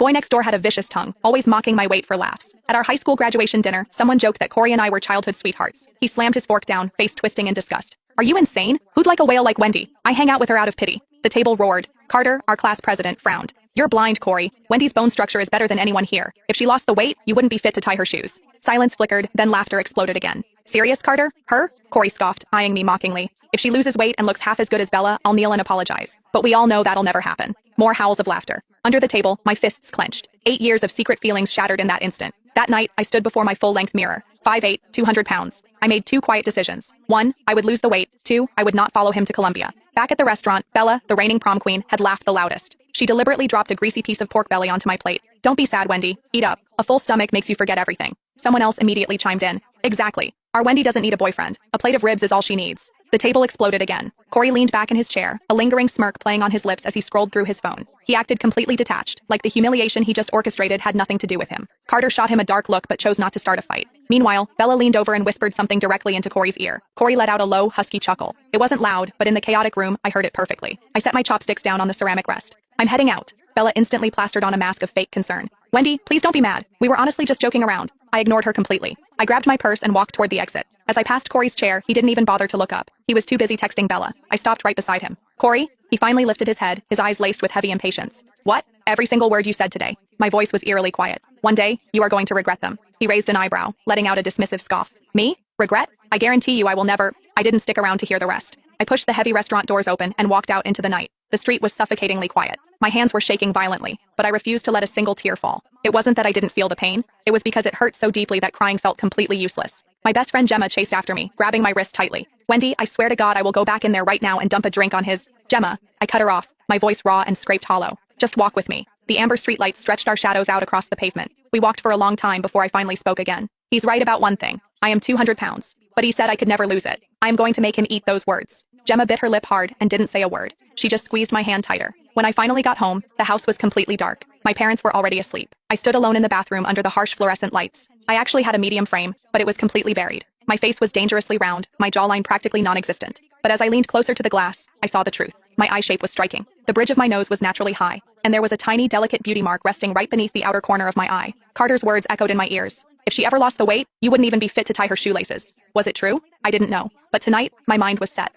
Boy next door had a vicious tongue, always mocking my weight for laughs. At our high school graduation dinner, someone joked that Corey and I were childhood sweethearts. He slammed his fork down, face twisting in disgust. Are you insane? Who'd like a whale like Wendy? I hang out with her out of pity. The table roared. Carter, our class president, frowned. You're blind, Corey. Wendy's bone structure is better than anyone here. If she lost the weight, you wouldn't be fit to tie her shoes. Silence flickered, then laughter exploded again. Serious, Carter? Her? Corey scoffed, eyeing me mockingly. If she loses weight and looks half as good as Bella, I'll kneel and apologize. But we all know that'll never happen. More howls of laughter. Under the table, my fists clenched. 8 years of secret feelings shattered in that instant. That night, I stood before my full-length mirror. 5'8", 200 pounds. I made 2 quiet decisions. 1, I would lose the weight. 2, I would not follow him to Colombia. Back at the restaurant, Bella, the reigning prom queen, had laughed the loudest. She deliberately dropped a greasy piece of pork belly onto my plate. Don't be sad, Wendy. Eat up. A full stomach makes you forget everything. Someone else immediately chimed in. Exactly. Our Wendy doesn't need a boyfriend. A plate of ribs is all she needs. The table exploded again. Corey leaned back in his chair, a lingering smirk playing on his lips as he scrolled through his phone. He acted completely detached, like the humiliation he just orchestrated had nothing to do with him. Carter shot him a dark look but chose not to start a fight. Meanwhile, Bella leaned over and whispered something directly into Corey's ear. Corey let out a low, husky chuckle. It wasn't loud, but in the chaotic room, I heard it perfectly. I set my chopsticks down on the ceramic rest. I'm heading out. Bella instantly plastered on a mask of fake concern. Wendy, please don't be mad. We were honestly just joking around. I ignored her completely. I grabbed my purse and walked toward the exit. As I passed Corey's chair, he didn't even bother to look up. He was too busy texting Bella. I stopped right beside him. Corey? He finally lifted his head, his eyes laced with heavy impatience. What? Every single word you said today. My voice was eerily quiet. One day, you are going to regret them. He raised an eyebrow, letting out a dismissive scoff. Me? Regret? I guarantee you I will never. I didn't stick around to hear the rest. I pushed the heavy restaurant doors open and walked out into the night. The street was suffocatingly quiet. My hands were shaking violently, but I refused to let a single tear fall. It wasn't that I didn't feel the pain. It was because it hurt so deeply that crying felt completely useless. My best friend Gemma chased after me, grabbing my wrist tightly. Wendy, I swear to God I will go back in there right now and dump a drink on his... Gemma. I cut her off, my voice raw and scraped hollow. Just walk with me. The amber streetlights stretched our shadows out across the pavement. We walked for a long time before I finally spoke again. He's right about one thing. I am 200 pounds. But he said I could never lose it. I am going to make him eat those words. Gemma bit her lip hard and didn't say a word. She just squeezed my hand tighter. When I finally got home, the house was completely dark. My parents were already asleep. I stood alone in the bathroom under the harsh fluorescent lights. I actually had a medium frame, but it was completely buried. My face was dangerously round, my jawline practically non-existent. But as I leaned closer to the glass, I saw the truth. My eye shape was striking. The bridge of my nose was naturally high, and there was a tiny, delicate beauty mark resting right beneath the outer corner of my eye. Carter's words echoed in my ears. If she ever lost the weight, you wouldn't even be fit to tie her shoelaces. Was it true? I didn't know. But tonight, my mind was set.